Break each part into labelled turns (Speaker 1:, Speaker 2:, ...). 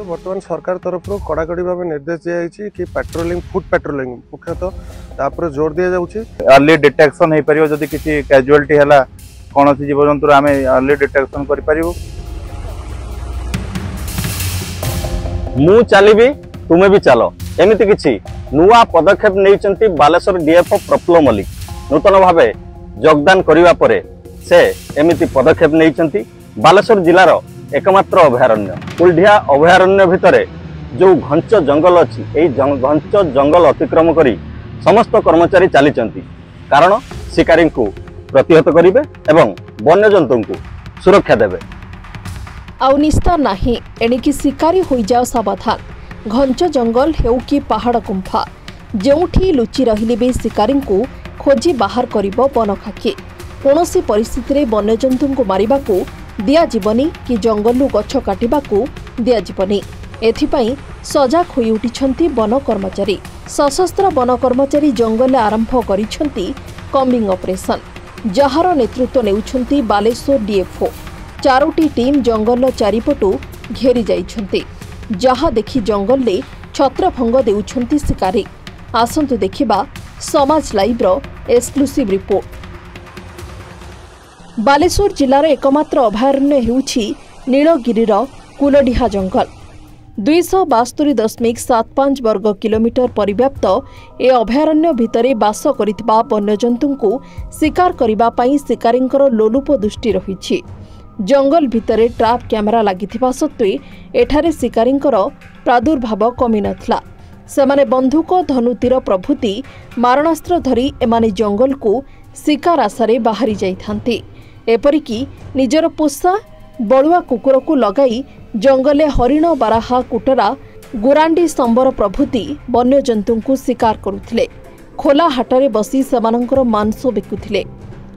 Speaker 1: देखो बर्तमान सरकार तरफ कड़ाकड़ी भाव निर्देश दिखाई कि पेट्रोलिंग फुट पेट्रोलिंग मुख्यतः जोर दि जाऊँगी
Speaker 2: अर्ली डिटेक्शन हो पार जदि किसी कैजुआलिटी है कौन सी जीव जंतु आम अर्ली डिटेक्शन कर
Speaker 3: मु चलिबी तुमे भी चलो एमती किछि नुआ पदक्षेप नहीं बालेश्वर डीएफओ प्रफुल्ल मल्लिक नूतन भाव योगदान करने पर से एमती पदक्षेप नहीं बालेश्वर जिलार एकमात्र अभयारण्य कुलढिया अभयारण्य भितर जो घंच जंगल अच्छी यही घंच जंगल अतिक्रम करी समस्त कर्मचारी चली कारण शिकारी को प्रतिहत करेंगे एवं वन्यजंतु को सुरक्षा देवे
Speaker 4: आउ निस्तार नाही एणिकी शिकारी हो जाओ सावधान घंच जंगल हेउ कि पहाड़ गुंफा जोठी लुचि रहिले भी शिकारी को खोजी बाहर करिबो वन खाकी कौनसी परिस्थिति रे वन्यजंतु को मारिबा को दिया जीवनी कि जंगलु गछ काटिबा को दिया जीवनी एथिपाई सजाग होई उठिछंती वन कर्मचारी सशस्त्र वन कर्मचारी जंगल आरंभ करिछंती कम्बिंग ऑपरेशन जहार नेतृत्व नेउछंती बालेश्वर डीएफओ चारोटी टीम जंगल चारिपटू घेरी जाइछंती जहा देखि जंगल ले छत्रभंग देउछंती शिकारी आसंतु देखिबा समाज लाइव रो एक्सक्लूसिव रिपोर्ट बालेश्वर जिलार एकमात्र अभयारण्य हेउछि नीलगिरीर कुलडिहा जंगल 272.75 वर्ग किलोमीटर परिव्याप्त ए अभयारण्य भितरे बास करितबा वन्यजंतु को शिकार करिबा पई शिकारींकर लोलुप दृष्टि रहिछि जंगल भितरे ट्राप कैमेरा लागिथिबा सत्वे एठारे शिकारींकर प्रादुर्भाव कमी नथला सेमाने बंधुक धनुतीर प्रभृति मारणास्त्र धरी एमाने जंगल को शिकार आशारे बाहरी जाइथांती एपरिकी निजर पोषा बलुआ कुकुर को लगाई जंगले हरिण बाराहा कुटरा गुरांडी संबर प्रभृति वन्यजंतु को शिकार करुथिले खोला हाटरे बसी सेमानंकर मांस बिकुथिले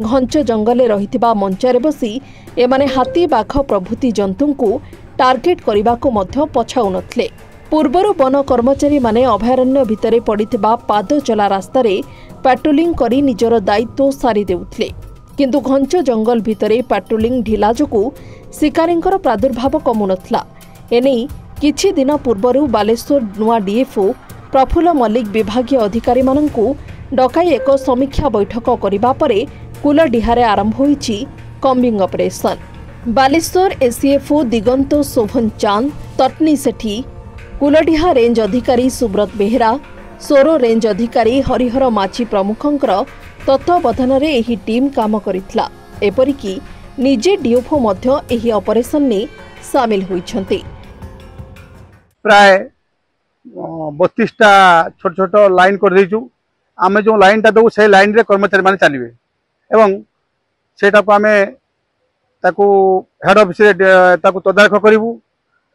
Speaker 4: घंच जंगले रहिथिबा मंचारे बसी एमाने हाथी बाघ प्रभृति जंतु को टार्गेट करने को मध्य पछाउ नथिले पूर्वर वन कर्मचारी माने अभयारण्य भितरे पड़िथिबा पाद चला रास्तारे पेट्रोलिंग करी निजर दायित्व सारी देउथिले किंतु घंच जंगल भितरे पेट्रोलिंग ढिला जोगु शिकारींकर प्रादुर्भाव कमु नथला एने किछि दिन पूर्वर बालेश्वर नुआ डीएफओ प्रफुल्ल मल्लिक विभागीय अधिकारी माननकु डकाई एक समीक्षा बैठक करिबा परे कुलडिहारे आरंभ होईछि कम्बिंग ऑपरेशन बालेश्वर एसीएफओ दिगंत शोभन चांद तटनी सेठी कुलडिहा रेंज अधिकारी सुब्रत बेहेरा सोरो रेंज अधिकारी हरिहर माची प्रमुखंकर तत्वावधान रे एही टीम काम करितला एपरिकी निजे डीएफओ मध्य एही ऑपरेशन ने शामिल होइछंती
Speaker 2: प्राय 32टा छोट छोट लाइन कर देइछु आमे जो लाइन ता दउ से लाइन रे कर्मचारी माने चलिबे एवं सेटा को आमे ताकू हेड ऑफिस रे ताकू तदारख करिवु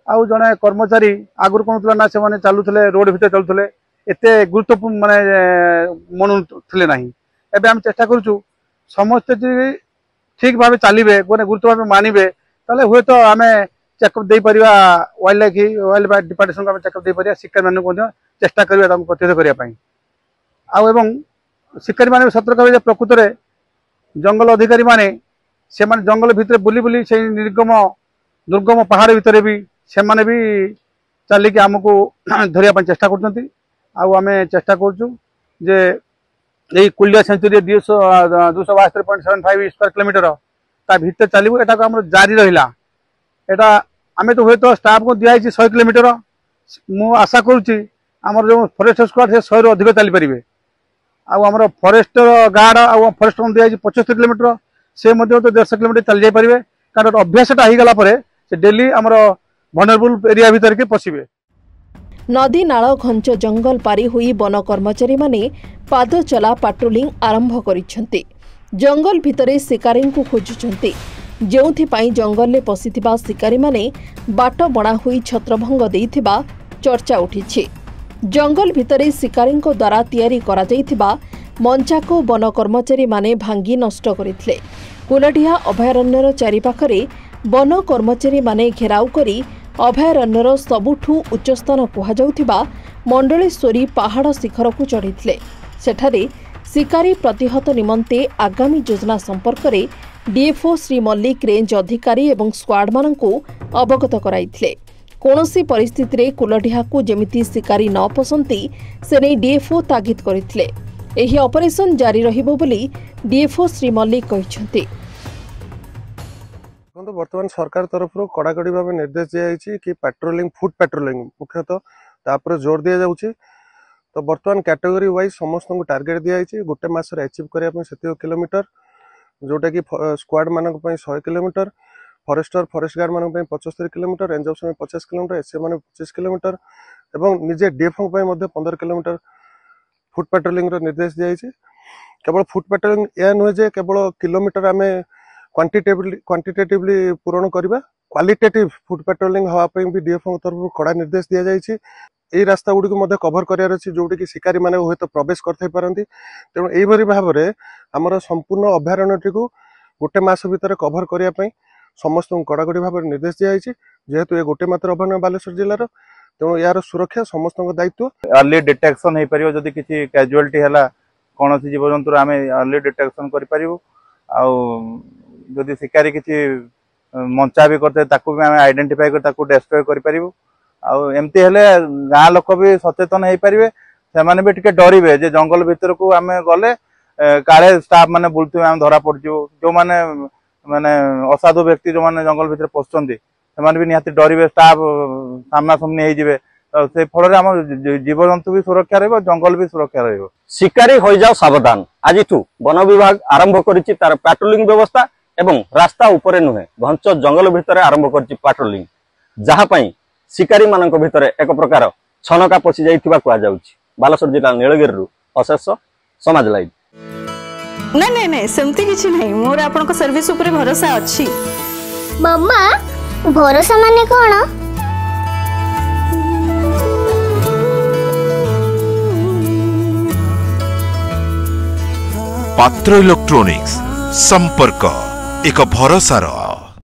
Speaker 2: आउ जने कर्मचारी आगुर कोन ना से माने चालुथले रोड भितर चालुथले एते गुरुत्वपूर्ण माने मनु थले नाही एबे हम चेष्टा करूछु समस्त ठीक भाव चलिबे गोने गुरुत्व भाव मानिबे ताले हुए तो आमे चेकअप दे परिवा वाइल्ड लाइफ डिपार्टमेंट को चेकअप दे परिया शिकारी माने को चेष्टा करबा ताको प्रतिहत करिया पई आउ एवं शिकारी माने सतर्क होय प्रकृत रे जंगल अधिकारी माने से माने जंगल भितर बुली बुली से निर्गम दुर्गम पहाड़ भितर भी से माने भी चलिक आमको धरिया पई चेष्टा करछंती आउ आमे चेष्टा करछु जे यही कुलिया सेंचुरी 272.75 स्क्वायर किलोमीटर ता भीतर चलू एटा को हमर जारी रहिला एटा आमे तो हुए तो स्टाफ को दिया 100 किलोमीटर मु आशा करूची हमर जो फॉरेस्ट स्क्वाड से 100 रो अधिक चली परिबे आउ हमर फॉरेस्ट गार्ड आउ फॉरेस्ट को दिया 75 किलोमीटर से मध्य तो 150 किलोमीटर चल जाई परिबे कारण अभ्यासटा ही गला परे से डेली हमर वनरेबल एरिया भीतर के पसिबे
Speaker 4: नदी नाल घंच जंगल पारी हुई वन कर्मचारी माने पाद चला पेट्रोलिंग आरंभ करिछंती जंगल भितरे शिकारी को खोजुछंती जेउथिपाई जंगल ले पसिथिबा शिकारी माने बाट बणा हुई छत्रभंग देइथिबा चर्चा उठिछि जंगल भितरे शिकारी द्वारा तैयारी करा जाइथिबा मंचा को वन कर्मचारी माने भांगी नष्ट करिथिले कुलडिहा अभयारण्यर चारिपाखरे वन कर्मचारी माने घेराव करी अभयारण्यर सबुठू उच्चस्थान कुहाजाउथिबा मंडलेश्वरी पहाड़ शिखर को चढ़ीथिले सेठारे शिकारी प्रतिहत निमंते आगामी योजना संपर्क में डीएफओ श्री मल्लिक रेंज अधिकारी एवं स्क्वाड माननकु अवगत कराइथिले कौनसी परिस्थिति रे कुलडीहा को जेमिति शिकारी न पसंती से नहीं डीएफओ तागिद करथिले। एही ऑपरेशन जारी रहिबो बोली डीएफओ श्री मल्लिक कहिसंती।
Speaker 1: बर्तमान सरकार तरफ कड़ाकड़ी भाव निर्देश दिया कि पेट्रोलिंग फुट पेट्रोलिंग मुख्यतः तापर जोर दि जाऊँगी। तो बर्तमान कैटेगरी वाइज समस्त को टार्गेट दिखाई गोटे मास अचिव करने से किलोमीटर जोटा कि स्क्वाड मान 100 किलोमीटर, फॉरेस्टर फॉरेस्ट गार्ड मान 75 kilometre, range officer 50 kilometre, SA मान 25 किलोमीटर एवं निजे डीएफओ 15 किलोमीटर फुट पेट्रोलिंग निर्देश दिखाई। केवल फुट पेट्रोलिंग यह नुहे जे केवल किलोमीटर आम क्वांटिटेटिवली पूरण करवा, क्वालिटेटिव फुट पेट्रोलिंग हाँपाई भी डीएफओ तरफ कड़ा निर्देश दि जाएगी। यही रास्ता गुड़ी कभर करार अच्छी जोटी कि शिकारी मैंने हूँ तो प्रवेश करते तेणु यही भाव में आमर संपूर्ण अभयारण्यटी को गोटे मास भितर कभर करने समस्त कड़ाकड़ी भाव में निर्देश दिखाई। जेहेतु ये गोटे मात्र अभयारण्य बालेश्वर जिलार तेणु यार सुरक्षा समस्त दायित्व।
Speaker 5: अर्ली डिटेक्शन हो पार जदि किसी कैजुआलिटी है कौन सी जीवजंतु आम अर्ली डिटेक्शन करूँ जदि शिकारी किसी मंचा भी करते भी आम आइडेंटिफाई कर डेस्ट्रॉय करूँ एमती हेले गाँ लोक भी सचेतन हो पारे से भी टे डरवे जे जंगल भितर को आम गले काले स्टाफ मैंने बुलूवे आम धरा पड़ू जो मैंने माने असाधु व्यक्ति जो मैंने जंगल भितर पशुंट से भी निहाती डरवे स्टाफ सामना सामनी हो से फल जीवजंतु भी सुरक्षा रही जंगल भी सुरक्षा रही।
Speaker 3: शिकारी हो जाओ सावधान। आज वन विभाग आरंभ करिछि तार पेट्रोलिंग व्यवस्था एवं रास्ता उपरे नुहे घंच जंगल भितर आरंभ करिछि पेट्रोलिंग जहाँ पई शिकारी मानक भितर एक प्रकार छनका पशि जाइथिबा कुआ जाउछि। बालेश्वर जिला नीलगिरी अशेष समाज लाइव।
Speaker 6: नहीं नहीं सेमती किछि नहीं मोर आपन को सर्विस ऊपर भरोसा अछि।
Speaker 7: मम्मा भरोसा माने कोन?
Speaker 8: पात्र इलेक्ट्रॉनिक्स संपर्क एक भरोसार